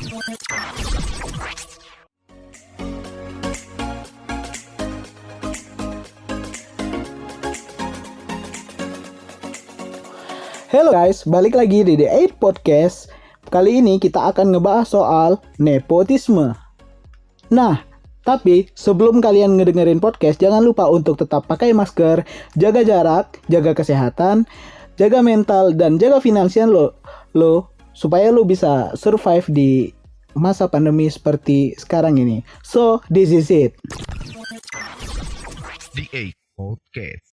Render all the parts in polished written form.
Halo guys, balik lagi di The 8 Podcast. Kali ini kita akan ngebahas soal nepotisme. Nah, tapi sebelum kalian ngedengerin podcast, jangan lupa untuk tetap pakai masker, jaga jarak, jaga kesehatan, jaga mental, dan jaga finansial lo supaya lo bisa survive di masa pandemi seperti sekarang ini. So, this is it. The 8 Podcast.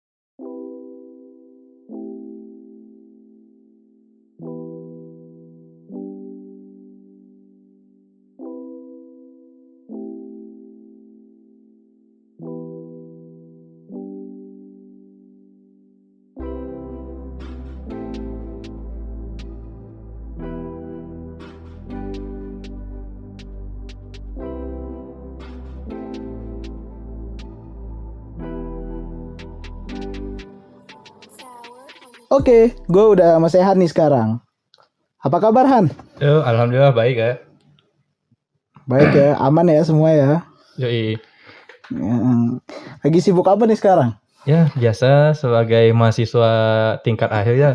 Oke, gue udah sama Sehan nih sekarang. Apa kabar Han? Alhamdulillah baik ya. Baik ya, aman ya semua ya. Yoi. Lagi sibuk apa nih sekarang? Ya biasa sebagai mahasiswa tingkat akhir ya,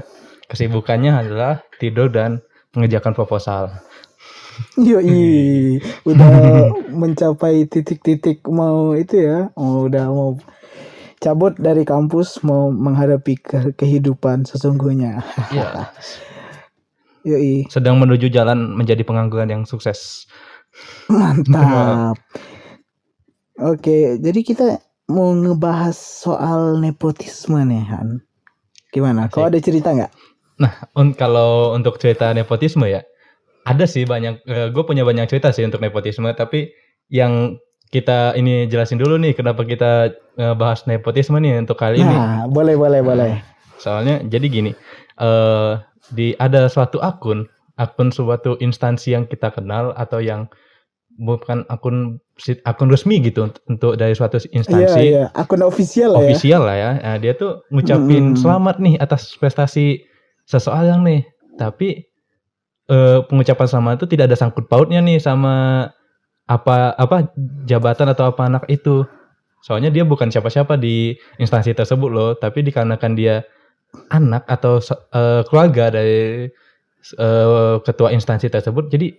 kesibukannya adalah tidur dan mengerjakan proposal. Yoi, udah mencapai titik-titik mau itu ya, udah mau cabut dari kampus, mau menghadapi kehidupan sesungguhnya. Iya. Yoi, Sedang menuju jalan menjadi pengangguran yang sukses. mantap. Oke, jadi kita mau ngebahas soal nepotisme nih Han. Gimana? Kau ada cerita nggak? Nah, kalau untuk cerita nepotisme ya, ada sih banyak. Gue punya banyak cerita sih untuk nepotisme, tapi yang kita ini jelasin dulu nih kenapa kita bahas nepotisme nih untuk kali ini. Nah, boleh. Soalnya jadi gini, ada suatu akun suatu instansi yang kita kenal atau yang bukan akun resmi gitu untuk dari suatu instansi. Iya, akun official lah ya. Official lah ya. Nah, dia tuh ngucapin selamat nih atas prestasi seseorang nih. Tapi pengucapan selamat itu tidak ada sangkut pautnya nih sama apa jabatan atau apa anak itu. Soalnya dia bukan siapa-siapa di instansi tersebut loh, tapi dikarenakan dia anak atau keluarga dari ketua instansi tersebut, jadi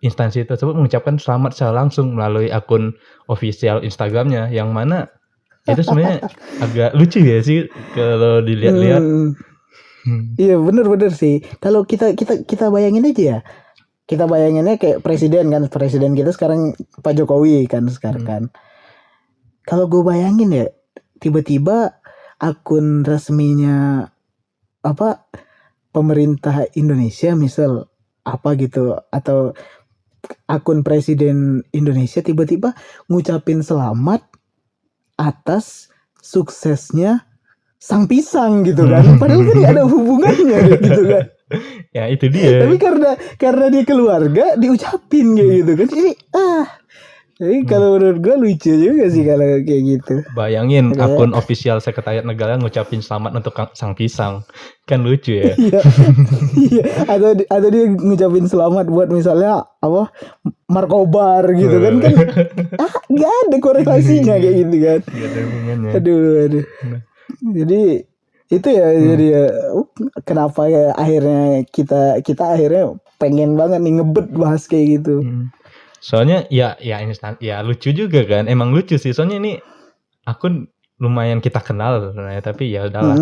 instansi tersebut mengucapkan selamat secara langsung melalui akun official Instagramnya, yang mana itu sebenarnya agak lucu ya sih kalau dilihat-lihat. Iya bener sih. Kalau kita bayangin aja ya. Kita bayanginnya kayak presiden kita sekarang Pak Jokowi kan sekarang kan. Kalau gue bayangin ya, tiba-tiba akun resminya pemerintah Indonesia misal apa gitu, atau akun presiden Indonesia tiba-tiba ngucapin selamat atas suksesnya sang pisang gitu kan. Padahal kan gak ada hubungannya gitu kan. Ya itu dia. Tapi karena dia keluarga diucapin kayak gitu kan. Jadi kalau menurut gue lucu juga sih kalau kayak gitu. Bayangin akun official sekretariat negara ngucapin selamat untuk sang pisang. Kan lucu ya. Iya. Atau dia ngucapin selamat buat misalnya Markobar gitu kan gak ada korelasinya kayak gitu kan. Gak ada hubungannya. Aduh. Jadi itu ya, jadi ya kenapa ya akhirnya kita akhirnya pengen banget nih ngebet bahas kayak gitu. Soalnya ya lucu juga kan. Emang lucu sih. Soalnya ini akun lumayan kita kenal sebenarnya, tapi ya udahlah.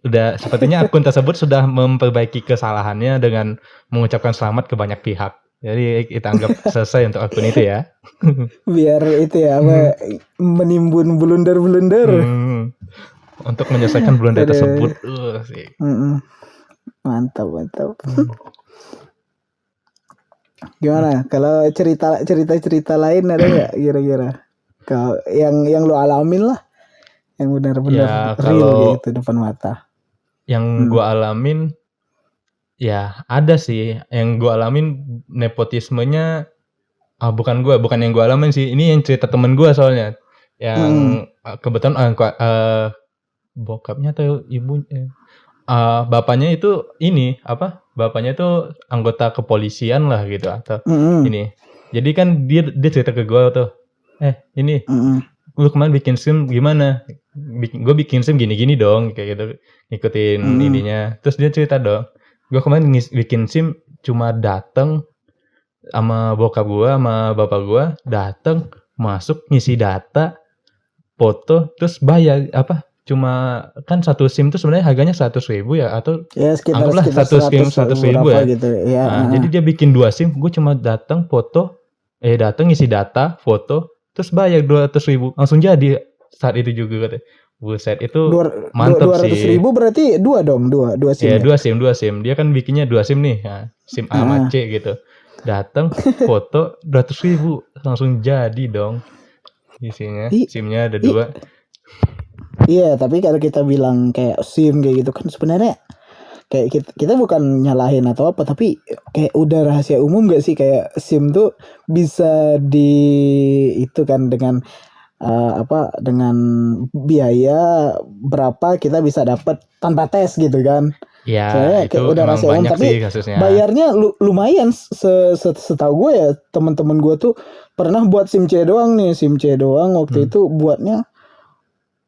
Udah sepertinya akun tersebut sudah memperbaiki kesalahannya dengan mengucapkan selamat ke banyak pihak. Jadi kita anggap selesai untuk akun itu ya. Biar itu ya menimbun blunder-blunder. Untuk menyelesaikan blunder tersebut. Sih. Mantap. Gimana? Kalau cerita lain ada nggak kira-kira? Kalau yang lu alamin lah, yang benar-benar real gitu depan mata. Yang gua alamin, ya ada sih. Yang gua alamin nepotismenya, bukan yang gua alamin sih. Ini yang cerita temen gua soalnya. Yang kebetulan bokapnya atau ibunya, bapaknya itu ini bapaknya tuh anggota kepolisian lah gitu atau Mm-mm. ini. Jadi kan dia cerita ke gue tuh, ini Mm-mm. lu kemarin bikin SIM gimana? Gue bikin SIM gini-gini dong, kayak gitu, ngikutin Mm-mm. ininya. Terus dia cerita dong, gue kemarin bikin SIM cuma dateng sama bokap gue, sama bapak gue, dateng masuk ngisi data, foto, terus bayar apa? Cuma kan satu SIM tuh sebenarnya harganya 100.000 ya, atau Ya sekitar anggaplah satu SIM 100.000 berapa ya. gitu ya. Nah, jadi dia bikin 2 SIM, gue cuma datang ngisi data, foto, terus bayar 200.000 langsung jadi saat itu juga katanya. Buset, itu mantep 200.000 sih. berarti dua SIM Ya, ya. 2 SIM. Dia kan bikinnya 2 SIM nih, nah, SIM A sama C gitu. Datang, foto 200.000 langsung jadi dong. Isinya, I- SIM-nya ada i- 2. Iya, tapi kalau kita bilang kayak SIM kayak gitu kan sebenarnya kayak kita bukan nyalahin atau apa, tapi kayak udah rahasia umum gak sih kayak SIM tuh bisa itu kan dengan dengan biaya berapa kita bisa dapat tanpa tes gitu kan. Ya, Soalnya itu kayak udah emang rahasia umum, banyak tapi sih kasusnya. bayarnya lumayan. Setahu gue ya, teman-teman gue tuh pernah buat SIM C doang waktu itu buatnya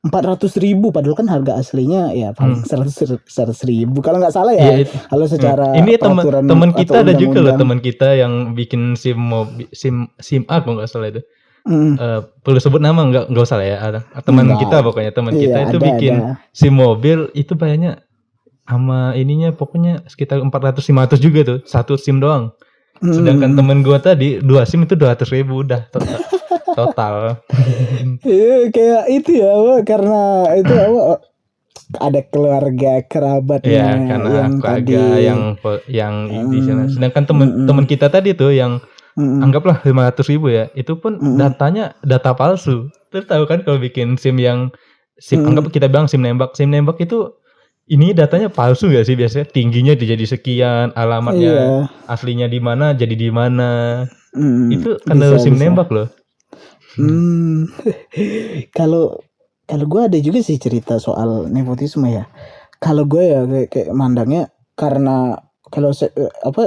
400.000, padahal kan harga aslinya ya paling 100.000 kalau nggak salah ya. Iya, Kalau secara ini peraturan teman atau kita ada juga loh, undang-undang. teman kita yang bikin SIM A kalau nggak salah itu. Mm. Perlu sebut nama nggak usah lah ya. Teman Enggak. kita pokoknya teman Iya, kita itu bikin SIM mobil itu bayarnya sama ininya pokoknya sekitar 400-500 juga tuh, satu SIM doang. Sedangkan temen gua tadi 2 SIM itu 200.000 udah total. Iya, kayak itu ya, Wak, karena itu ada keluarga kerabatnya Iya, karena yang keluarga tadi yang di sana. Sedangkan temen kita tadi tuh yang anggaplah 500.000 ya, itu pun datanya data palsu. Terus tahu kan kalau bikin SIM anggap kita bilang SIM nembak itu ini datanya palsu gak sih biasanya? Tingginya jadi sekian, alamatnya aslinya di mana jadi di mana. Itu karena SIM nembak loh. Kalau gue ada juga sih cerita soal nepotisme ya. Kalau gue ya kayak mandangnya karena kalau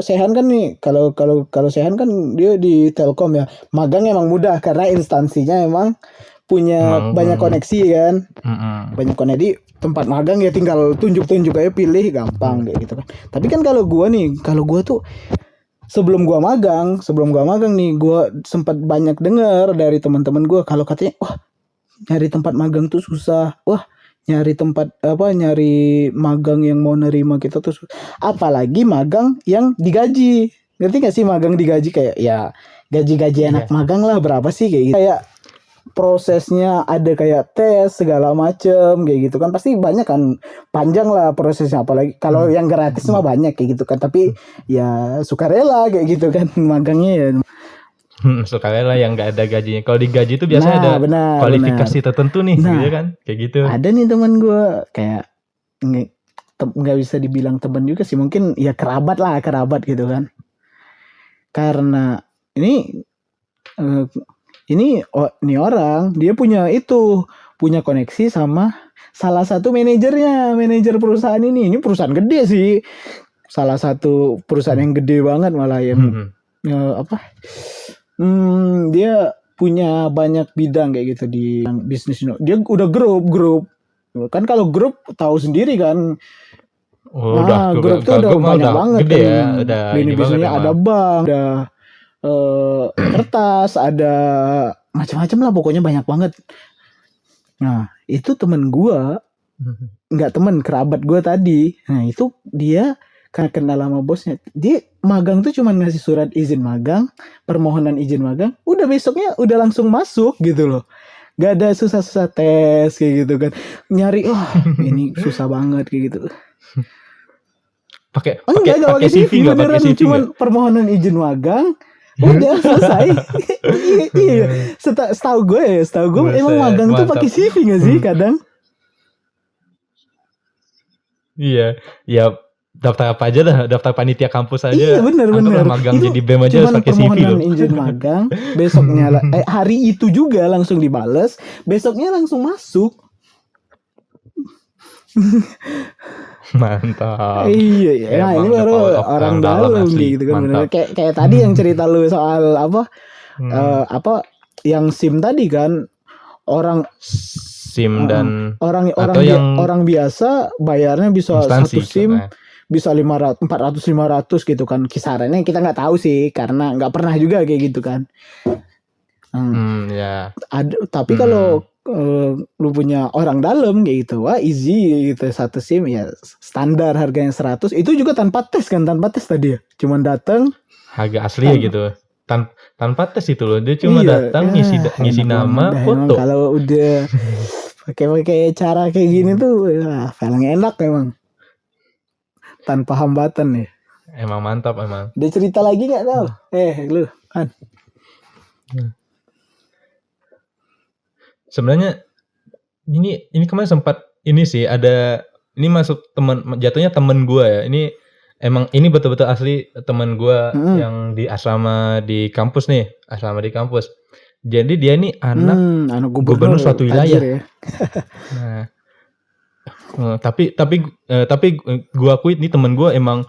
Sehan kan nih, kalau Sehan kan dia di Telkom ya, magang emang mudah karena instansinya emang punya banyak koneksi kan. Banyak koneksi di tempat magang ya, tinggal tunjuk aja, pilih gampang kayak gitu kan. Tapi kan kalau gue tuh sebelum gua magang nih, gua sempat banyak dengar dari teman-teman gua kalau katanya nyari tempat magang tuh susah. Nyari magang yang mau nerima kita tuh susah. Apalagi magang yang digaji. Ngerti gak sih magang digaji? Kayak ya gaji anak magang lah, berapa sih kayak gitu. Kayak prosesnya ada kayak tes segala macem kayak gitu kan, pasti banyak kan, panjang lah prosesnya. Apalagi kalau yang gratis mah banyak kayak gitu kan, tapi ya sukarela kayak gitu kan magangnya ya. Sukarela yang nggak ada gajinya. Kalau digaji itu biasanya ada kualifikasi tertentu nih, gitu kan, kayak gitu. Ada nih teman gue kayak nggak bisa dibilang teman juga sih, mungkin ya kerabat gitu kan. Karena ini orang dia punya koneksi sama salah satu manajer perusahaan ini perusahaan gede sih, salah satu perusahaan yang gede banget malah yang dia punya banyak bidang kayak gitu di bisnis. Dia udah grup kan, kalau grup tahu sendiri kan. Grup tuh udah banyak banget gede kan, ya, udah ini bisnisnya ada bank, ada kertas, ada macam-macam lah, pokoknya banyak banget. Nah itu temen gue, nggak temen, kerabat gue tadi. Nah itu dia karena kenal sama bosnya, dia magang tuh cuman ngasih surat izin magang, permohonan izin magang, udah besoknya udah langsung masuk gitu loh. Gak ada susah-susah tes kayak gitu kan, nyari ini susah banget kayak gitu. Pakai CV, beneran cuman permohonan izin magang udah selesai. Iya, setahu gue emang magang tuh pakai CV nggak sih kadang? Iya, ya daftar apa aja dah, daftar panitia kampus aja. Iya benar. Magang itu jadi BEM aja harus pakai CV loh. Permohonan izin magang, besoknya hari itu juga langsung dibales, besoknya langsung masuk. Mantap. Iya, iya. Nah, ini Emang the baru power of orang dalam dalam asli. gitu kan bener. Mantap. Kayak tadi yang cerita lu soal apa yang SIM tadi kan, orang SIM uh, dan orang atau yang orang biasa bayarnya bisa satu instansi gitu. SIM Nah, bisa 500 400 500 gitu kan kisarannya, kita nggak tahu sih karena nggak pernah juga kayak gitu kan. ya. Tapi kalau lu punya orang dalam kayak gitu, wah easy gitu, satu SIM ya standar harganya 100, itu juga tanpa tes tadi ya, cuman datang Harga asli ya gitu. Tanpa tes itu loh. Dia cuma iya, datang ya, ngisi enak banget nama, dah emang foto. kalau udah pakai cara kayak gini tuh ya, paling enak emang tanpa hambatan ya. Emang mantap emang. Dia cerita lagi nggak tahu lu kan. Sebenarnya ini kemarin sempat ini sih ada ini masuk jatuhnya temen gue ya. Ini emang ini betul-betul asli temen gue yang di asrama di kampus nih, asrama di kampus. Jadi dia ini anak gubernur suatu wilayah. Ya. Nah, tapi gue akui ini temen gue emang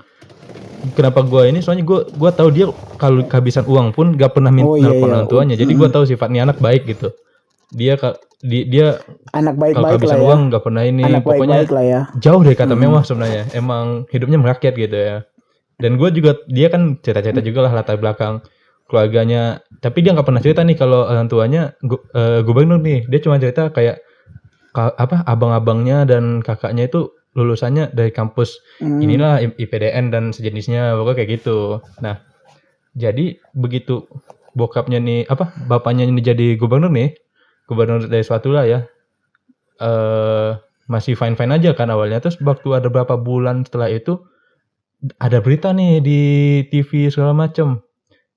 kenapa gue ini soalnya gue tahu dia kalau kehabisan uang pun gak pernah nelpon orang tuanya. Jadi gue tahu sifatnya anak baik gitu. Dia anak baik-baik kalau kehabisan lah ya. uang nggak pernah ini, anak pokoknya baik-baik lah ya. Jauh dari kata mewah sebenarnya. Emang hidupnya merakyat gitu ya. Dan gue juga, dia kan cerita-cerita juga lah latar belakang keluarganya. Tapi dia nggak pernah cerita nih kalau orang tuanya gubernur nih. Dia cuma cerita kayak abang-abangnya dan kakaknya itu lulusannya dari kampus inilah IPDN dan sejenisnya, pokoknya kayak gitu. Nah, jadi begitu bokapnya nih bapaknya ini jadi gubernur dari suatu lah ya, masih fine aja kan awalnya. Terus waktu ada berapa bulan setelah itu ada berita nih di TV segala macem,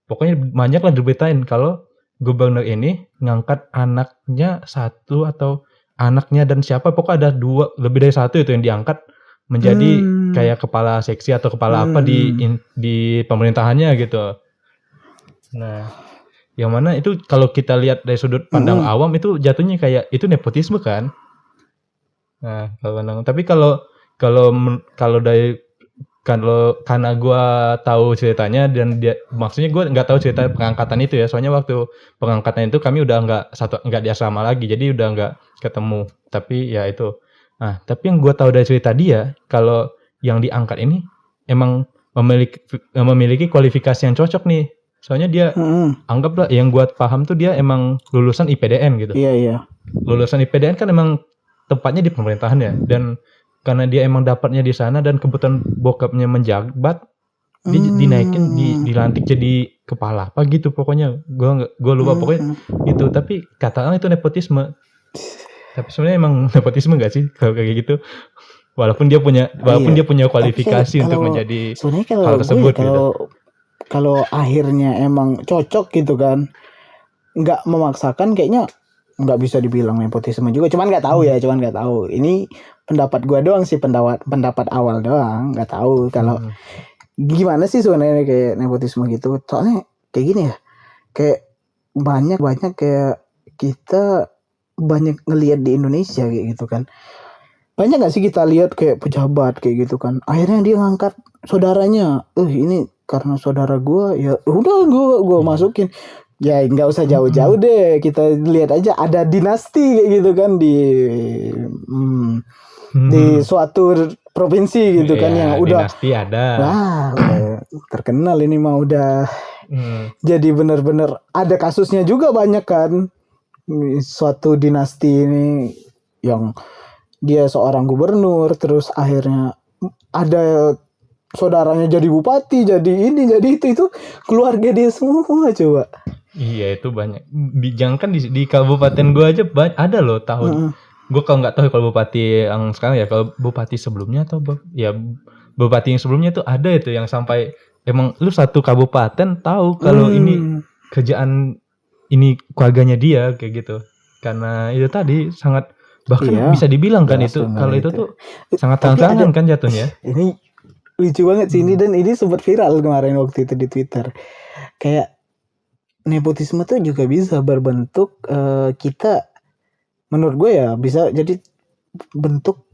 pokoknya banyak lah diberitain kalau gubernur ini ngangkat anaknya satu atau anaknya dan siapa, pokoknya ada lebih dari satu itu yang diangkat menjadi kayak kepala seksi atau kepala apa di pemerintahannya gitu. Nah, yang mana itu kalau kita lihat dari sudut pandang awam itu jatuhnya kayak itu nepotisme kan. Nah, tapi kalau karena gue tahu ceritanya dan dia, maksudnya gue nggak tahu cerita pengangkatan itu ya, soalnya waktu pengangkatan itu kami udah nggak di asrama lagi, jadi udah nggak ketemu. Tapi ya itu. Nah, tapi yang gue tahu dari cerita dia, kalau yang diangkat ini emang memiliki kualifikasi yang cocok nih. Soalnya dia anggaplah yang gue paham tuh dia emang lulusan IPDN gitu. Iya. Lulusan IPDN kan emang tempatnya di pemerintahan ya, dan karena dia emang dapatnya di sana dan kebetulan bokapnya menjabat, dia dinaikin, dilantik jadi kepala apa gitu, pokoknya gue lupa pokoknya gitu. Tapi katakan itu nepotisme. Tapi sebenarnya emang nepotisme gak sih kalau kayak gitu? Walaupun dia punya kualifikasi untuk menjadi hal tersebut gitu. Kalau akhirnya emang cocok gitu kan, nggak memaksakan, kayaknya nggak bisa dibilang nepotisme juga. Cuman nggak tahu. Ini pendapat gue doang sih, pendapat awal doang. Nggak tahu kalau gimana sih sebenarnya kayak nepotisme gitu. Soalnya kayak gini ya, kayak banyak kayak kita banyak ngelihat di Indonesia kayak gitu kan. Banyak nggak sih kita lihat kayak pejabat kayak gitu kan, akhirnya dia ngangkat saudaranya, ini karena saudara gue, ya udah gue masukin. Ya nggak usah jauh-jauh deh, kita lihat aja ada dinasti kayak gitu kan di suatu provinsi gitu kan, yang udah dinasti ada. Wah, terkenal ini mah udah. Jadi benar-benar ada kasusnya juga banyak kan, suatu dinasti ini yang dia seorang gubernur, terus akhirnya ada saudaranya jadi bupati, jadi ini, jadi itu keluarga dia semua coba. Iya, itu banyak. Jangan di kabupaten gue aja ada loh tahun. Gue kalau nggak tahu kalau bupati yang sekarang ya, kalau bupati sebelumnya atau bupati yang sebelumnya tuh ada itu yang sampai emang lu satu kabupaten tahu kalau ini kerjaan ini keluarganya dia kayak gitu. Karena itu tadi sangat, bahkan bisa dibilang kan itu kalau itu tuh sangat terang-terangan kan jatuhnya. Ini lucu banget sih ini, dan ini sempat viral kemarin waktu itu di Twitter. Kayak nepotisme tuh juga bisa berbentuk kita, menurut gue ya bisa jadi bentuk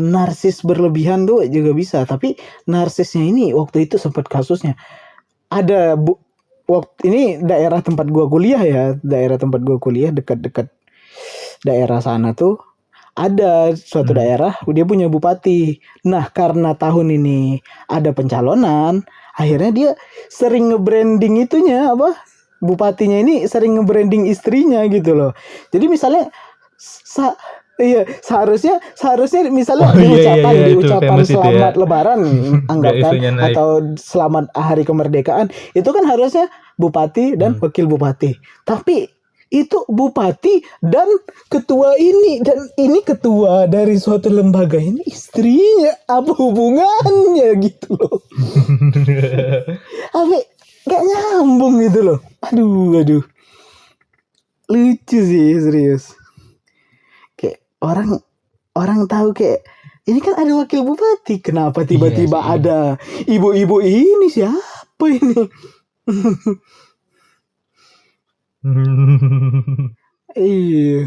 narsis berlebihan tuh juga bisa. Tapi narsisnya ini waktu itu sempat kasusnya ada waktu ini daerah tempat gua kuliah ya, dekat-dekat daerah sana tuh ada suatu daerah dia punya bupati. Nah, karena tahun ini ada pencalonan, akhirnya dia sering nge-branding itunya apa? Bupatinya ini sering nge-branding istrinya gitu loh. Jadi misalnya seharusnya misalnya diucapan famous itu selamat ya. lebaran anggapkan isunya naik. atau selamat hari kemerdekaan, itu kan harusnya bupati dan wakil bupati. Tapi itu bupati dan ketua ini, dan ini ketua dari suatu lembaga ini istrinya, apa hubungannya gitu loh. Tapi gak nyambung gitu loh. Aduh lucu sih, serius. Kayak orang tahu kayak ini kan ada wakil bupati, kenapa tiba-tiba Iya sih. ada ibu-ibu ini, siapa ini? Iya.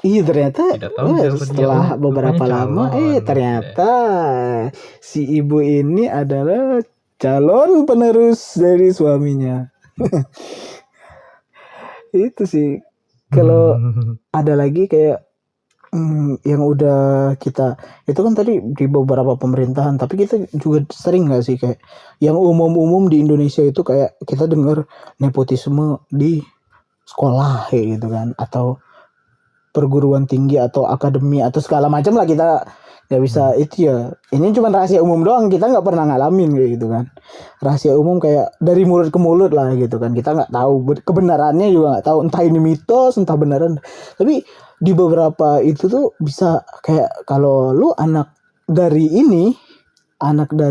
Iya ternyata Tidak tahu siapa dia. setelah beberapa Rupanya lama calon. ternyata si ibu ini adalah calon penerus dari suaminya. Itu sih. Kalau ada lagi kayak yang udah kita, itu kan tadi di beberapa pemerintahan, tapi kita juga sering nggak sih kayak yang umum-umum di Indonesia itu kayak kita dengar nepotisme di sekolah kayak gitu kan, atau perguruan tinggi atau akademi atau segala macam lah, kita nggak bisa itu ya. Ini cuma rahasia umum doang, kita nggak pernah ngalamin kayak gitu kan. Rahasia umum kayak dari mulut ke mulut lah gitu kan. Kita nggak tahu kebenarannya, juga nggak tahu entah ini mitos entah beneran. Tapi di beberapa itu tuh bisa kayak kalau lu anak dari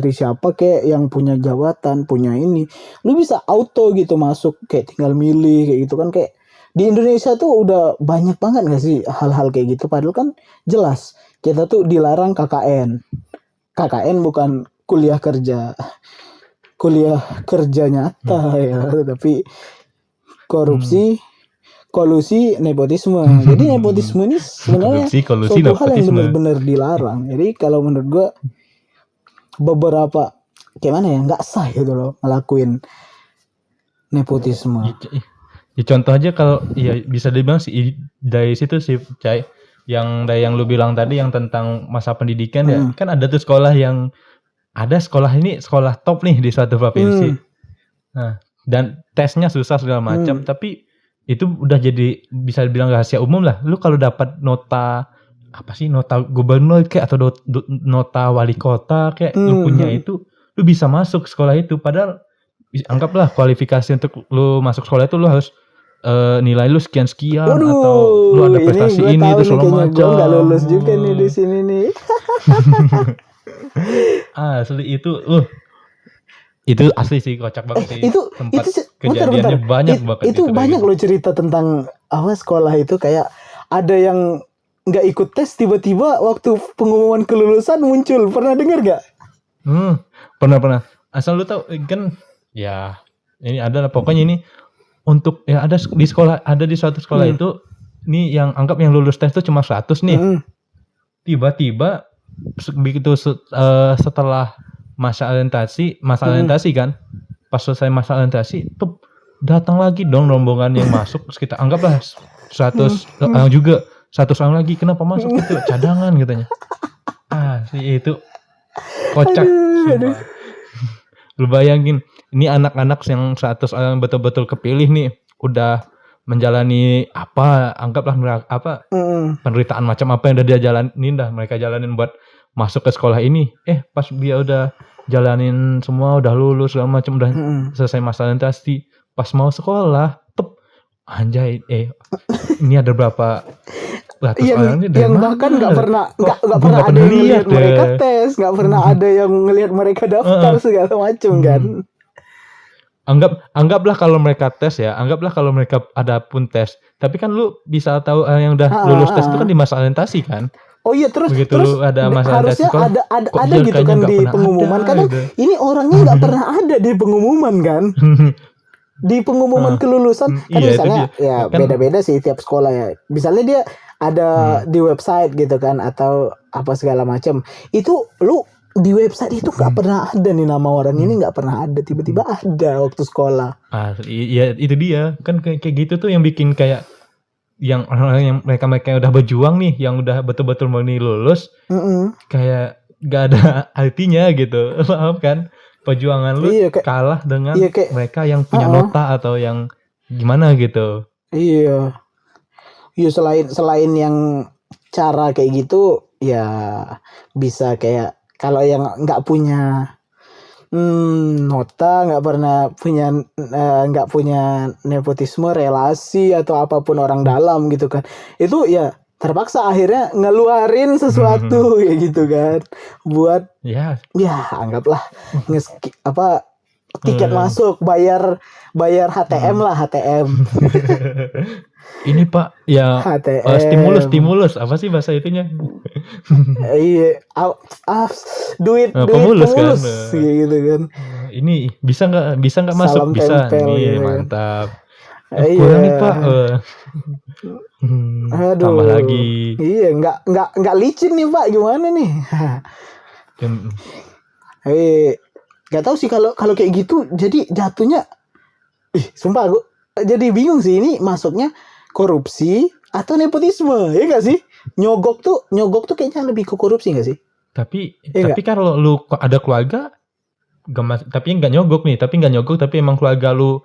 siapa kayak yang punya jabatan, punya ini, lu bisa auto gitu masuk, kayak tinggal milih kayak gitu kan. Kayak di Indonesia tuh udah banyak banget gak sih hal-hal kayak gitu, padahal kan jelas kita tuh dilarang KKN. KKN bukan kuliah kerja nyata ya, tapi korupsi, kolusi, nepotisme. Jadi nepotisme ini sebenarnya Kolusi, suatu hal yang nepotisme. benar-benar dilarang. Jadi kalau menurut gua beberapa kayak mana ya, nggak sah gitu loh ngelakuin nepotisme. Ya contoh aja kalau ya bisa dibilang sih dari situ sih Cai, yang lu bilang tadi yang tentang masa pendidikan ya, kan ada tuh sekolah yang ada sekolah ini sekolah top nih di suatu provinsi. Nah, dan tesnya susah segala macam, tapi itu udah jadi bisa dibilang rahasia umum lah. Lu kalau dapat nota apa sih, nota gubernur kayak atau nota wali kota kayak lu punya itu, lu bisa masuk sekolah itu. Padahal anggaplah kualifikasi untuk lu masuk sekolah itu lu harus nilai lu sekian-sekian. Waduh, atau lu ada prestasi ini tahu itu segala kayaknya macam. gue nggak lulus juga nih di sini nih. Asli itu asli sih, kocak banget sih. Itu Kejadiannya banyak banget. Itu banyak gitu. loh cerita tentang apa sekolah itu, kayak ada yang nggak ikut tes tiba-tiba waktu pengumuman kelulusan muncul. Pernah dengar gak? Pernah. Asal lu tahu kan ya, ini adalah pokoknya ini untuk ya ada di sekolah, ada di suatu sekolah itu nih yang anggap yang lulus tes itu cuma 100 nih. Tiba-tiba begitu setelah masa orientasi kan, pas selesai masa orientasi tuh datang lagi dong rombongan yang masuk sekitar anggaplah 100 orang juga, 100 orang lagi. Kenapa masuk itu? Cadangan katanya. Sih itu kocak. Sumpah. Lu bayangin ini anak-anak yang 100 orang betul-betul kepilih nih, udah menjalani apa, anggaplah penderitaan macam apa yang udah dia jalanin, mereka jalanin buat masuk ke sekolah ini. Pas dia udah jalanin semua, udah lulus segala macam, udah selesai masa orientasi, pas mau sekolah, anjay, ini ada berapa ratus orang nih yang bahkan nggak pernah ada yang ngelihat mereka tes, nggak pernah ada yang ngelihat mereka daftar segala macam kan. Anggaplah kalau mereka tes ya, anggaplah kalau mereka ada pun tes, tapi kan lu bisa tahu yang udah lulus tes itu kan di masa orientasi kan. Oh iya, terus ada harusnya ada gitu kan di pengumuman. Kadang ini orangnya nggak pernah ada di pengumuman kan. Di pengumuman kelulusan kan misalnya ya kan, beda-beda sih tiap sekolah ya. Misalnya dia ada di website gitu kan atau apa segala macam. Itu lu di website itu nggak pernah ada nih nama orang ini, nggak pernah ada, tiba-tiba ada waktu sekolah. Iya itu dia kan kayak gitu tuh yang bikin kayak yang orang-orang yang mereka yang udah berjuang nih, yang udah betul-betul mau nih lulus, Mm-mm. kayak gak ada artinya gitu. Paham kan? Perjuangan lu Iya kayak kalah dengan iya kayak mereka yang punya uh-uh. nota atau yang gimana gitu. Iya. Iya selain yang cara kayak gitu ya bisa kayak kalau yang nggak punya nota, nggak punya nepotisme, relasi atau apapun orang dalam gitu kan, itu ya terpaksa akhirnya ngeluarin sesuatu kayak gitu kan buat Ya, ya anggaplah tiket masuk, bayar HTM lah, HTM. ini Pak, ya HTM. stimulus apa sih bahasa itunya? Iya, duit Pemulus kan. pemulus gitu kan. Ini bisa nggak masuk? Salam Bisa. tempel Nih gitu kan. mantap. Iya. Kurang nih Pak. Aduh. Tambah lagi. Iya, nggak licin nih Pak, gimana nih? Nggak tahu sih kalau kayak gitu, jadi jatuhnya, sumpah aku jadi bingung sih, ini masuknya korupsi atau nepotisme, ya nggak sih? Nyogok tuh kayaknya lebih ke korupsi nggak sih? Tapi Iya kalau lu ada keluarga tapi nggak nyogok, tapi emang keluarga lu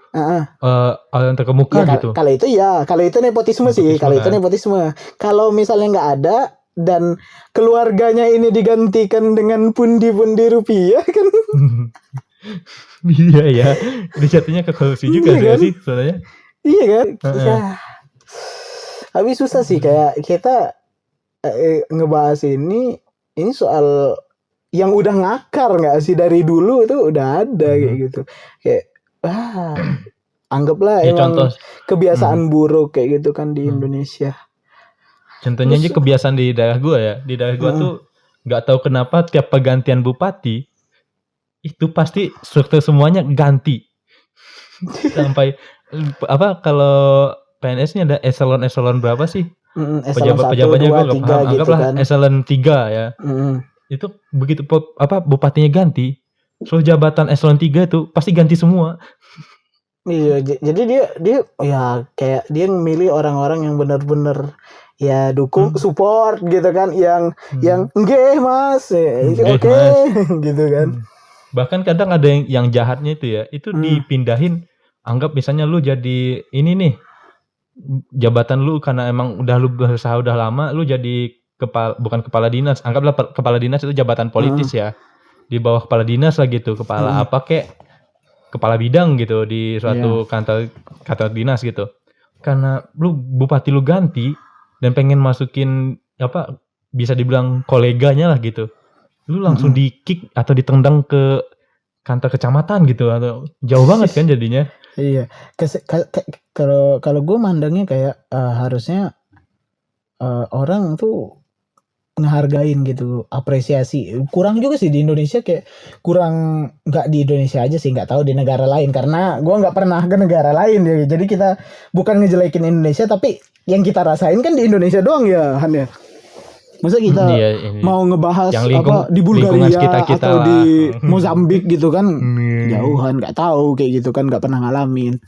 orang terkemuka Ya, gitu. kalau itu nepotisme sih, Nepotisme kalau itu kan. nepotisme. Kalau misalnya nggak ada dan keluarganya ini digantikan dengan pundi-pundi rupiah kan? Iya ya, jatuhnya ke korupsi juga Iya kan? sih sebenarnya. Iya kan? Ya. Habis susah sih kayak kita ngebahas ini soal yang udah ngakar nggak sih, dari dulu itu udah ada kayak gitu. Kayak anggaplah Ya, emang contoh kebiasaan buruk kayak gitu kan di Indonesia. Contohnya aja Terus kebiasaan di daerah gua ya. Di daerah gua tuh nggak tahu kenapa tiap pergantian bupati itu pasti struktur semuanya ganti. Sampai kalau PNS-nya ada eselon berapa sih? eselon 1, Pejabatnya 2, gua nggak 3 paham. gitu Anggaplah kan. eselon 3 ya. Itu begitu bupatinya ganti, seluruh jabatan eselon 3 itu pasti ganti semua. Iya, jadi dia ya kayak dia memilih orang-orang yang benar-benar ya dukung, support gitu kan, yang enggak Mas, oke. Gitu kan. Bahkan kadang ada yang jahatnya itu ya, itu dipindahin, anggap misalnya lu jadi ini nih, jabatan lu karena emang lu berusaha udah lama, lu jadi bukan kepala dinas, anggaplah kepala dinas itu jabatan politis ya, di bawah kepala dinas lah gitu, kepala apa kek, kepala bidang gitu di suatu kantor dinas gitu. Karena bupati lu ganti dan pengen masukin bisa dibilang koleganya lah gitu, lu langsung di kick atau ditendang ke kantor kecamatan gitu, atau jauh banget kan jadinya. Iya, kalau gue mandangnya kayak harusnya orang tuh ngehargain gitu, apresiasi. Kurang juga sih di Indonesia, kayak kurang, nggak di Indonesia aja sih, nggak tahu di negara lain karena gue nggak pernah ke negara lain ya. Jadi kita bukan ngejelekin Indonesia, tapi yang kita rasain kan di Indonesia doang ya, Han ya. Masa kita mau ngebahas yang di Bulgaria kita atau di Mozambik gitu kan, jauhan, nggak tahu kayak gitu kan, nggak pernah ngalamin.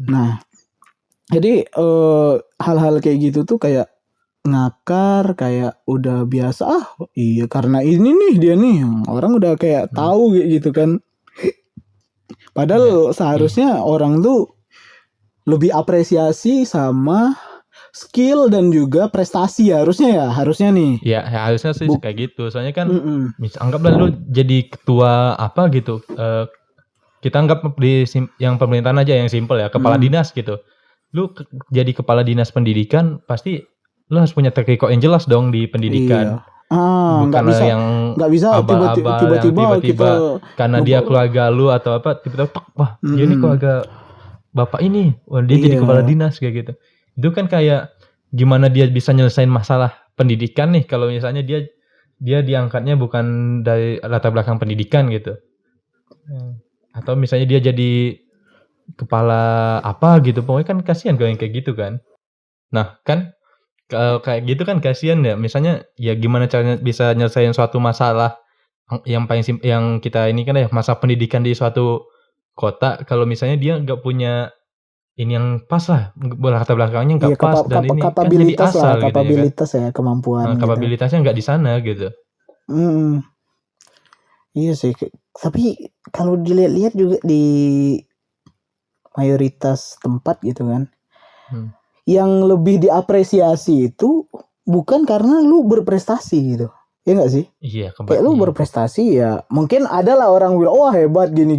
Nah, jadi hal-hal kayak gitu tuh kayak ngakar, kayak udah biasa, iya karena ini nih dia nih, orang udah kayak tahu gitu kan. Padahal seharusnya orang tuh lebih apresiasi sama skill dan juga prestasi, harusnya nih. Ya harusnya sih kayak gitu. Soalnya kan anggaplah lu jadi ketua apa gitu. Kita anggap di yang pemerintahan aja yang simple ya, kepala dinas gitu. Lu jadi kepala dinas pendidikan, pasti lu harus punya track record yang jelas dong di pendidikan. Iya. Bukan nggak bisa tiba-tiba kita karena dia keluarga lu atau apa, tiba-tiba wah dia ini keluarga bapak ini, wah dia jadi kepala dinas kayak gitu. Itu kan kayak gimana dia bisa nyelesain masalah pendidikan nih kalau misalnya dia diangkatnya bukan dari latar belakang pendidikan gitu. Atau misalnya dia jadi kepala apa gitu, pokoknya kan kasihan kalau yang kayak gitu kan. Nah kan Kalau kayak gitu kan kasihan ya. Misalnya ya gimana caranya bisa nyelesain suatu masalah yang paling yang kita ini kan ya masa pendidikan di suatu kota kalau misalnya dia nggak punya ini yang pas lah, latar belakangnya Iya, nggak pas dan ini kan jadi kapabilitas lah, asal gitu ya kan. kapabilitas ya, kemampuan gitu. Kapabilitasnya nggak di sana gitu. Iya sih, tapi kalau dilihat-lihat juga di mayoritas tempat gitu kan, yang lebih diapresiasi itu bukan karena lu berprestasi gitu, ya nggak sih? Iya, Kayak lu berprestasi ya, mungkin adalah orang bilang wah hebat gini,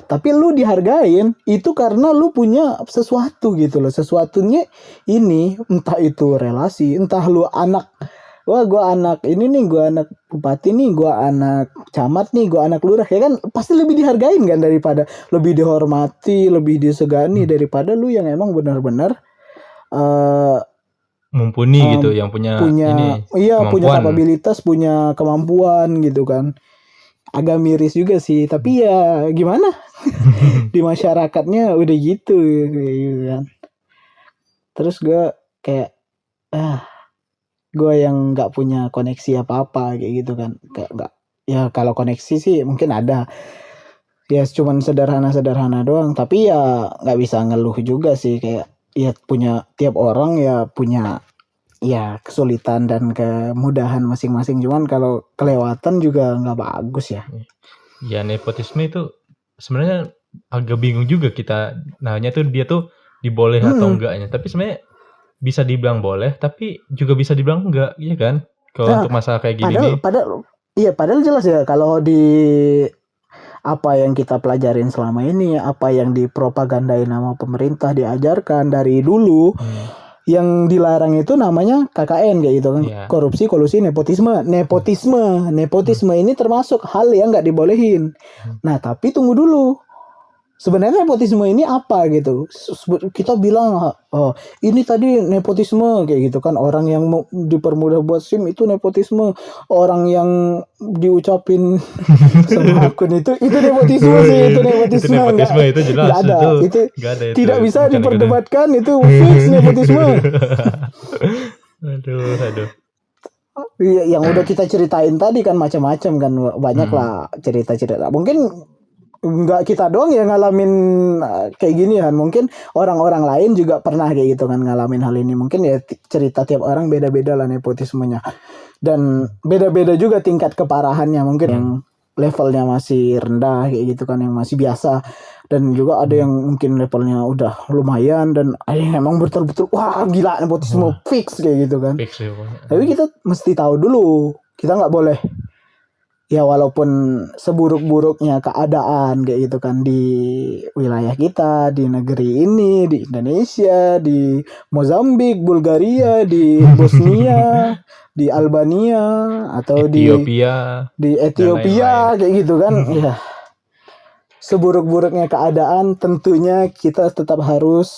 tapi lu dihargain itu karena lu punya sesuatu gitu loh, sesuatunya ini entah itu relasi, entah lu anak, wah gue anak ini nih, gue anak bupati nih, gue anak camat nih, gue anak lurah, ya kan pasti lebih dihargain kan daripada lebih dihormati, lebih disegani daripada lu yang emang benar-benar mumpuni gitu, yang punya ini iya, kemampuan. punya kapabilitas, punya kemampuan gitu kan. Agak miris juga sih, tapi ya gimana? Di masyarakatnya udah gitu kan. Terus gue kayak gue yang nggak punya koneksi apa-apa kayak gitu kan, kayak nggak, ya kalau koneksi sih mungkin ada, ya cuman sederhana doang, tapi ya nggak bisa ngeluh juga sih, kayak ya punya tiap orang ya punya ya kesulitan dan kemudahan masing-masing, cuman kalau kelewatan juga nggak bagus ya. Ya nepotisme itu sebenarnya agak bingung juga kita nanya tuh dia tuh diboleh atau enggaknya, tapi sebenarnya bisa dibilang boleh tapi juga bisa dibilang enggak, iya kan? Kalau untuk masalah kayak gini nih. Padahal jelas ya kalau di apa yang kita pelajarin selama ini, apa yang dipropagandain sama pemerintah, diajarkan dari dulu, yang dilarang itu namanya KKN kayak gitu kan, korupsi, kolusi, nepotisme. Nepotisme ini termasuk hal yang nggak dibolehin. Nah tapi tunggu dulu, sebenarnya nepotisme ini apa gitu? Kita bilang oh ini tadi nepotisme kayak gitu kan, orang yang dipermudah buat SIM itu nepotisme, orang yang diucapin sama akun itu nepotisme sih, itu nepotisme. Itu jelas, nggak ada itu tidak itu, bisa diperdebatkan, itu fix nepotisme. Aduh. Yang udah kita ceritain tadi kan macam-macam kan, banyak lah cerita-cerita. Mungkin nggak kita doang yang ngalamin kayak gini kan, mungkin orang-orang lain juga pernah kayak gitu kan ngalamin hal ini. Mungkin ya cerita tiap orang beda-beda lah nepotismenya, dan beda-beda juga tingkat keparahannya. Mungkin yang levelnya masih rendah kayak gitu kan, yang masih biasa, dan juga ada yang mungkin levelnya udah lumayan, dan ada yang emang betul-betul wah gila nepotisme fix kayak gitu kan. Tapi kita mesti tahu dulu, kita nggak boleh ya walaupun seburuk-buruknya keadaan kayak gitu kan di wilayah kita, di negeri ini, di Indonesia, di Mozambik, Bulgaria, di Bosnia, di Albania, atau di Ethiopia kayak gitu kan, ya seburuk-buruknya keadaan tentunya kita tetap harus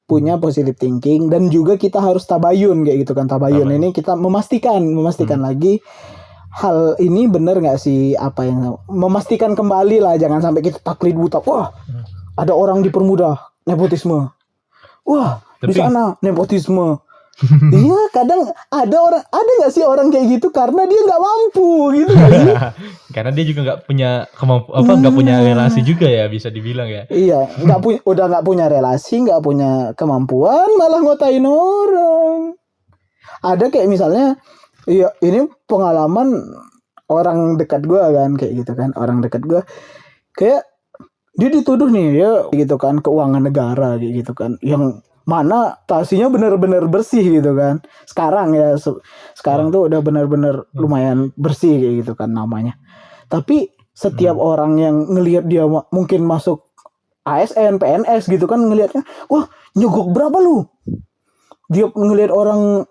punya positive thinking, dan juga kita harus tabayun kayak gitu kan. Tabayun ini kita memastikan lagi hal ini benar nggak sih, apa yang memastikan kembali lah, jangan sampai kita taklid buta. Wah ada orang dipermudah nepotisme, wah di sana nepotisme. Iya, kadang ada nggak sih orang kayak gitu karena dia nggak mampu gitu nggak sih? Karena dia juga nggak punya nggak punya relasi juga ya, bisa dibilang ya. Iya, udah nggak punya relasi, nggak punya kemampuan, malah ngotain orang. Ada kayak misalnya, iya ini pengalaman orang dekat gue kan kayak gitu kan, orang dekat gue kayak dia dituduh nih ya gitu kan, keuangan negara kayak gitu kan, yang mana tasinya benar-benar bersih gitu kan. Sekarang ya sekarang tuh udah benar-benar lumayan bersih kayak gitu kan namanya. Tapi setiap orang yang ngelihat dia mungkin masuk ASN, PNS gitu kan, ngelihatnya wah nyogok berapa lu. Dia ngelihat orang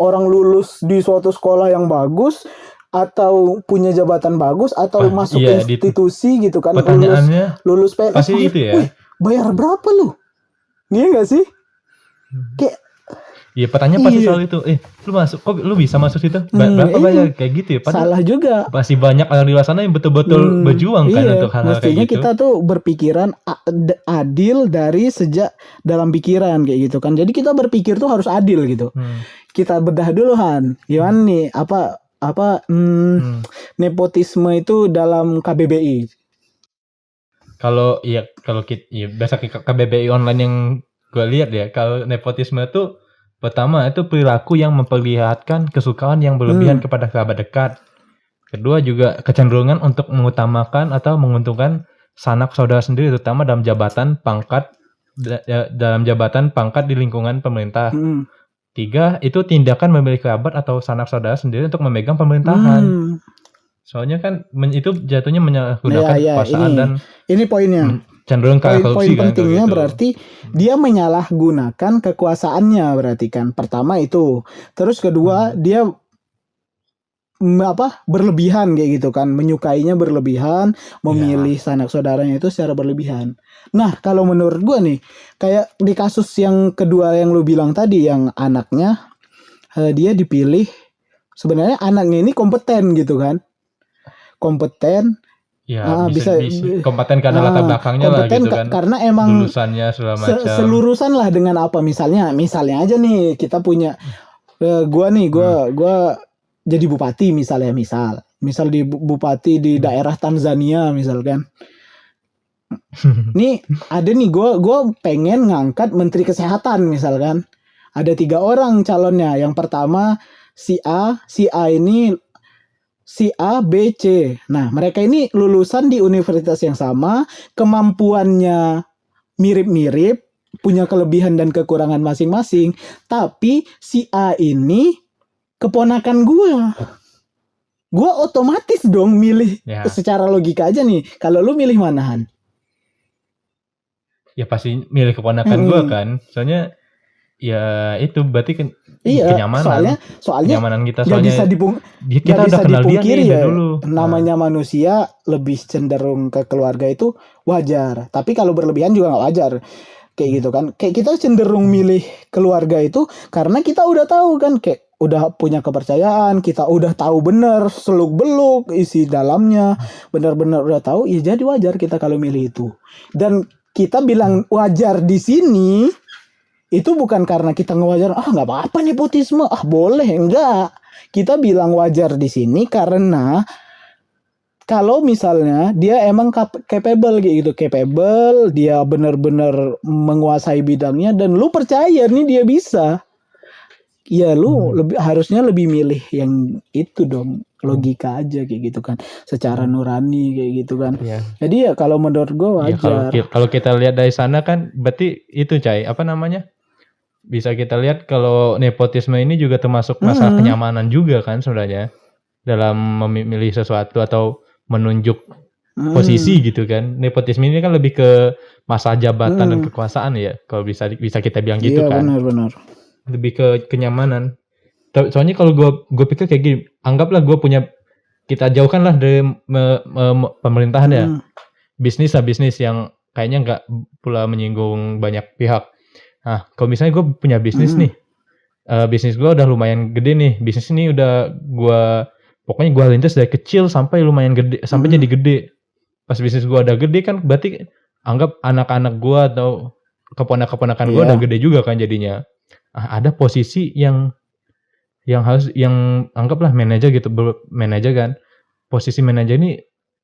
orang lulus di suatu sekolah yang bagus, atau punya jabatan bagus, atau masuk institusi gitu kan, lulus PNS pasti itu ya. Wih, bayar berapa lu? Iya gak sih? Kayak Iya, pertanyaan pasti Iya. soal itu. Kok lu bisa masuk situ? Berapa Iya. bayar kayak gitu ya? Padahal Salah juga. masih banyak orang di luar sana yang betul-betul berjuang kan Iya, untuk hal-hal kayak mestinya gitu. kita tuh berpikiran adil dari sejak dalam pikiran kayak gitu kan. Jadi kita berpikir tuh harus adil gitu. Kita bedah dulu Han. Gimana nih nepotisme itu dalam KBBI? Kalau kita biasa KBBI online yang gue lihat ya, kalau nepotisme itu pertama itu perilaku yang memperlihatkan kesukaan yang berlebihan kepada kerabat dekat. Kedua juga kecenderungan untuk mengutamakan atau menguntungkan sanak saudara sendiri, terutama dalam jabatan pangkat di lingkungan pemerintah. Tiga, itu tindakan memilih kerabat atau sanak saudara sendiri untuk memegang pemerintahan. Soalnya kan itu jatuhnya menyalahgunakan kekuasaan dan ini poinnya. Cenderung ke korupsi. Poin pentingnya gitu. berarti dia menyalahgunakan kekuasaannya, berarti kan. Pertama itu. Terus kedua dia berlebihan kayak gitu kan, menyukainya berlebihan, memilih sanak saudaranya itu secara berlebihan. Nah, kalau menurut gua nih, kayak di kasus yang kedua yang lu bilang tadi, yang anaknya dia dipilih, sebenarnya anaknya ini kompeten gitu kan, kompeten. Ya, bisa kompeten karena latar belakangnya lah gitu kan. Karena emang lulusannya segala macam. Selurusan lah dengan apa, misalnya aja nih kita punya gua jadi bupati misal di bupati di daerah Tanzania misalkan. Nih ada nih gue pengen ngangkat menteri kesehatan misalkan. Ada 3 orang calonnya. Yang pertama si A ini si A, B, C. Nah, mereka ini lulusan di universitas yang sama, kemampuannya mirip-mirip, punya kelebihan dan kekurangan masing-masing. Tapi si A ini keponakan gua otomatis dong milih secara logika aja nih. Kalau lu milih mana, Han? Ya pasti milih keponakan gua kan. Soalnya ya itu berarti kan kenyamanan. Soalnya kenyamanan kita, soalnya kita udah kenal dia nih ya, dulu. Namanya manusia lebih cenderung ke keluarga itu wajar. Tapi kalau berlebihan juga nggak wajar. Kayak gitu kan. Kayak kita cenderung milih keluarga itu karena kita udah tahu kan, kayak udah punya kepercayaan, kita udah tahu bener seluk-beluk isi dalamnya, benar-benar udah tahu, ya jadi wajar kita kalau milih itu. Dan kita bilang wajar di sini itu bukan karena kita ngewajar, nggak apa-apa nepotisme, boleh, enggak. Kita bilang wajar di sini karena kalau misalnya dia emang capable gitu, dia benar-benar menguasai bidangnya dan lu percaya nih dia bisa. Ya lu harusnya lebih milih yang itu dong, logika aja kayak gitu kan, secara nurani kayak gitu kan. Jadi ya kalau menurut gue wajar. Kalau kita lihat dari sana kan berarti itu bisa kita lihat kalau nepotisme ini juga termasuk masalah kenyamanan juga kan sebenarnya dalam memilih sesuatu atau menunjuk posisi gitu kan. Nepotisme ini kan lebih ke masalah jabatan dan kekuasaan ya, kalau bisa kita bilang gitu kan. Iya benar. Lebih ke kenyamanan. Soalnya kalau gue pikir kayak gini, anggaplah kita jauhkanlah dari pemerintahan ya. Bisnis yang kayaknya nggak pula menyinggung banyak pihak. Nah, kalau misalnya gue punya bisnis nih, bisnis gue udah lumayan gede nih. Bisnis ini udah pokoknya gue rintis dari kecil sampai lumayan gede, sampai jadi gede. Pas bisnis gue udah gede kan, berarti anggap anak-anak gue atau keponakan gue udah gede juga kan jadinya. Ada posisi yang anggaplah manajer gitu, manajer kan. Posisi manajer ini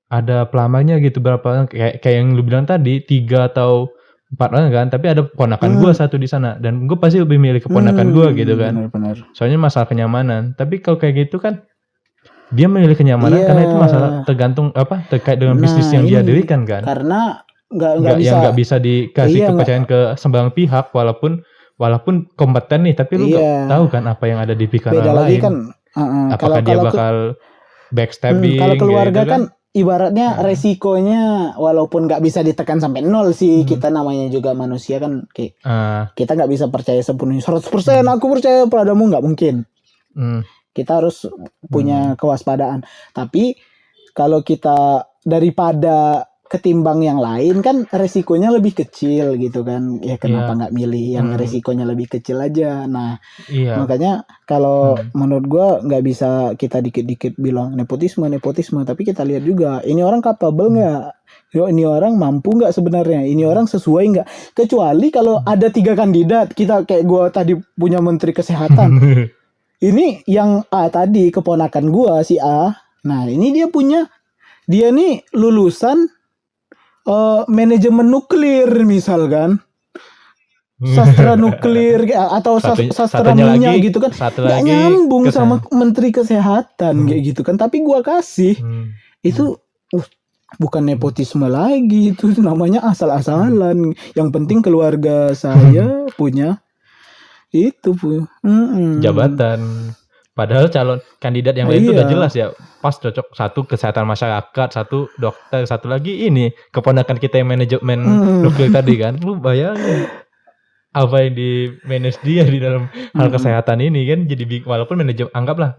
ada pelamarnya gitu, berapa orang, kayak yang lu bilang tadi 3 atau 4 orang kan, tapi ada keponakan gue satu di sana dan gue pasti lebih milih keponakan gue gitu kan. Benar. Soalnya masalah kenyamanan. Tapi kalau kayak gitu kan dia memilih kenyamanan karena itu masalah terkait dengan bisnis yang dia dirikan kan. Karena nggak bisa dikasih kepercayaan ke sembarang pihak, walaupun kompeten nih, tapi lu nggak tahu kan apa yang ada di pikiran orang lain. Kan, apakah dia bakal backstabbing? Kalau keluarga gitu kan ibaratnya resikonya walaupun nggak bisa ditekan sampai 0 sih, kita namanya juga manusia kan, kayak kita nggak bisa percaya sepenuhnya 100%. Aku percaya padamu, nggak mungkin. Kita harus punya kewaspadaan. Tapi kalau kita daripada ketimbang yang lain kan resikonya lebih kecil gitu kan. Ya kenapa Iya. nggak milih yang resikonya lebih kecil aja. Nah, Iya. makanya kalau Hmm. menurut gua nggak bisa kita dikit-dikit bilang nepotisme, tapi kita lihat juga ini orang capable nggak, ini orang mampu nggak sebenarnya, ini orang sesuai nggak. Kecuali kalau ada 3 kandidat, kita kayak gua tadi punya menteri kesehatan, ini yang A tadi keponakan gua si A, nah ini dia nih lulusan manajemen nuklir misalkan, sastra nuklir atau sastra Satunya minyak lagi, gitu kan, satu nggak lagi nyambung sama kesehatan. menteri kesehatan kayak gitu kan, tapi gua kasih itu bukan nepotisme lagi, itu namanya asal-asalan. Yang penting keluarga saya punya itu jabatan. Padahal calon kandidat yang lain tuh udah iya. jelas ya, pas cocok. Satu kesehatan masyarakat, satu dokter, satu lagi ini keponakan kita yang manajemen nuklir tadi kan. Lu bayangin apa yang di manage dia di dalam hal kesehatan ini kan, jadi walaupun anggaplah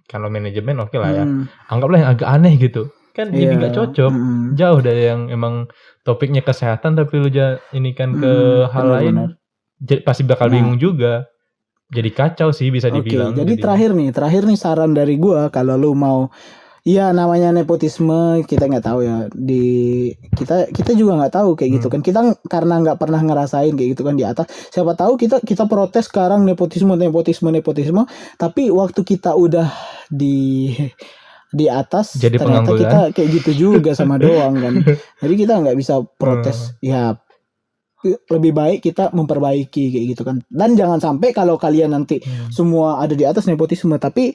kalau manajemen oke lah ya, anggaplah yang agak aneh gitu kan, jadi nggak cocok, jauh dari yang emang topiknya kesehatan, tapi lu ini kan ke hal lain, pasti bakal bingung juga, jadi kacau sih bisa dibilang. Jadi terakhir nih saran dari gua, kalau lu mau, iya namanya nepotisme kita nggak tahu ya, kita juga nggak tahu kayak gitu kan, kita karena nggak pernah ngerasain kayak gitu kan di atas. Siapa tahu kita protes sekarang nepotisme, tapi waktu kita udah di atas Jadi ternyata pengangguran. kita kayak gitu juga sama doang kan. Jadi kita nggak bisa protes. Ya lebih baik kita memperbaiki kayak gitu kan. Dan jangan sampai kalau kalian nanti semua ada di atas nepotisme, tapi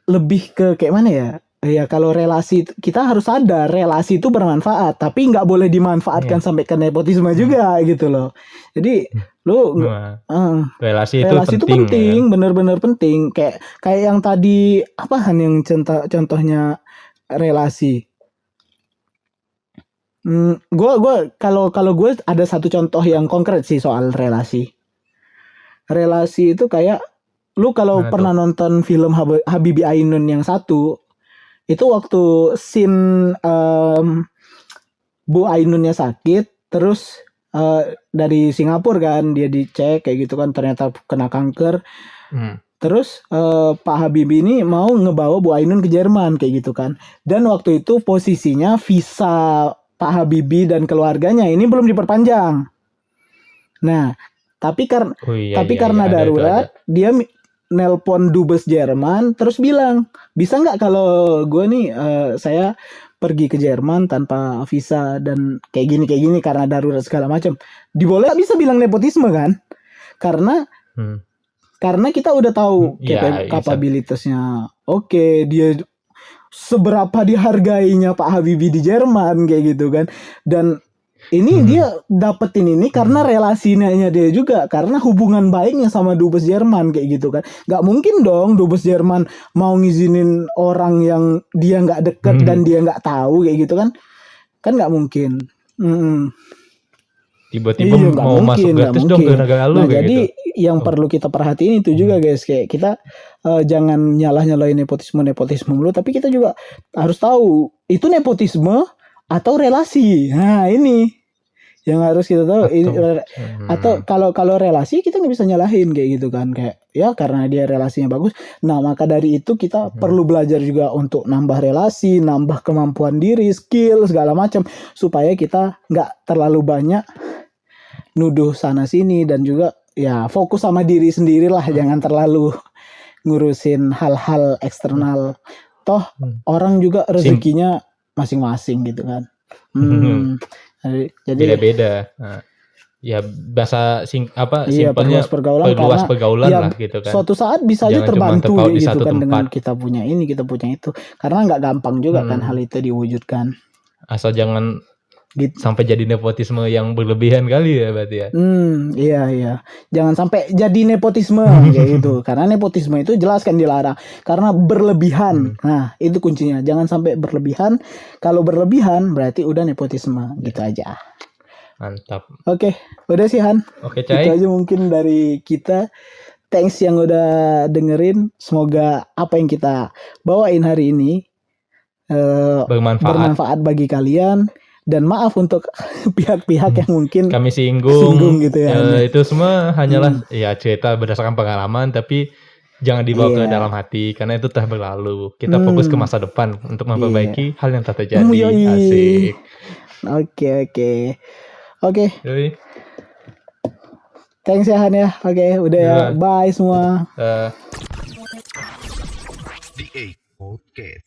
lebih ke kayak mana ya? Ya kalau relasi, kita harus sadar relasi itu bermanfaat, tapi nggak boleh dimanfaatkan sampai ke nepotisme juga gitu loh. Jadi lu relasi itu penting, ya. bener-bener penting. Kayak yang tadi apaan yang contohnya relasi. Kalau gue ada satu contoh yang konkret sih soal relasi. Relasi itu kayak lu kalau pernah nonton film Habibie Ainun yang 1, itu waktu scene Bu Ainunnya sakit, terus dari Singapura kan dia dicek kayak gitu kan, ternyata kena kanker. Terus Pak Habibie ini mau ngebawa Bu Ainun ke Jerman kayak gitu kan. Dan waktu itu posisinya visa Pak Habibie dan keluarganya ini belum diperpanjang. Nah, tapi karena darurat, dia nelpon dubes Jerman terus bilang, bisa nggak kalau gue nih saya pergi ke Jerman tanpa visa dan kayak gini karena darurat segala macam. Diboleh bisa bilang nepotisme kan? Karena kita udah tahu kapabilitasnya. Oke, dia seberapa dihargainya Pak Habibie di Jerman kayak gitu kan. Dan ini dia dapetin ini karena relasinya dia juga, karena hubungan baiknya sama dubes Jerman kayak gitu kan. Gak mungkin dong dubes Jerman mau ngizinin orang yang dia nggak deket dan dia nggak tahu kayak gitu kan gak mungkin. Tiba-tiba mau masuk gratis dong ke negara lu kayak jadi gitu. Yang perlu kita perhatiin itu juga guys, kayak kita jangan nyalahin nepotisme dulu, tapi kita juga harus tahu itu nepotisme atau relasi. Nah ini yang harus kita tahu. Atau kalau relasi kita nggak bisa nyalahin kayak gitu kan, kayak ya karena dia relasinya bagus. Nah maka dari itu kita perlu belajar juga untuk nambah relasi, nambah kemampuan diri, skill segala macam, supaya kita nggak terlalu banyak nuduh sana sini, dan juga ya fokus sama diri sendiri lah, jangan terlalu ngurusin hal-hal eksternal. Toh orang juga rezekinya masing-masing gitu kan. Jadi beda-beda. Ya bahasa simpelnya perluas pergaulan ya, lah gitu kan. Suatu saat bisa aja terbantu gitu kan dengan kita punya ini, kita punya itu. Karena nggak gampang juga kan hal itu diwujudkan. Asal jangan sampai jadi nepotisme yang berlebihan kali ya berarti ya. Iya. Jangan sampai jadi nepotisme kayak gitu. Karena nepotisme itu jelas kan dilarang. Karena berlebihan. Nah, itu kuncinya. Jangan sampai berlebihan. Kalau berlebihan berarti udah nepotisme. Gitu aja. Mantap. Oke, udah sih Han. Oke, Cai. Itu aja mungkin dari kita. Thanks yang udah dengerin. Semoga apa yang kita bawain hari ini bermanfaat. bagi kalian, dan maaf untuk pihak-pihak yang mungkin Kami singgung gitu ya. itu semua hanyalah ya cerita berdasarkan pengalaman, tapi jangan dibawa ke Iya. dalam hati karena itu telah berlalu. Kita fokus ke masa depan untuk memperbaiki hal yang telah terjadi. Yoi. Asik. Oke. Yoi. Thanks ya Han ya. Oke, udah ya. Ya. Bye semua. The 8 Podcast.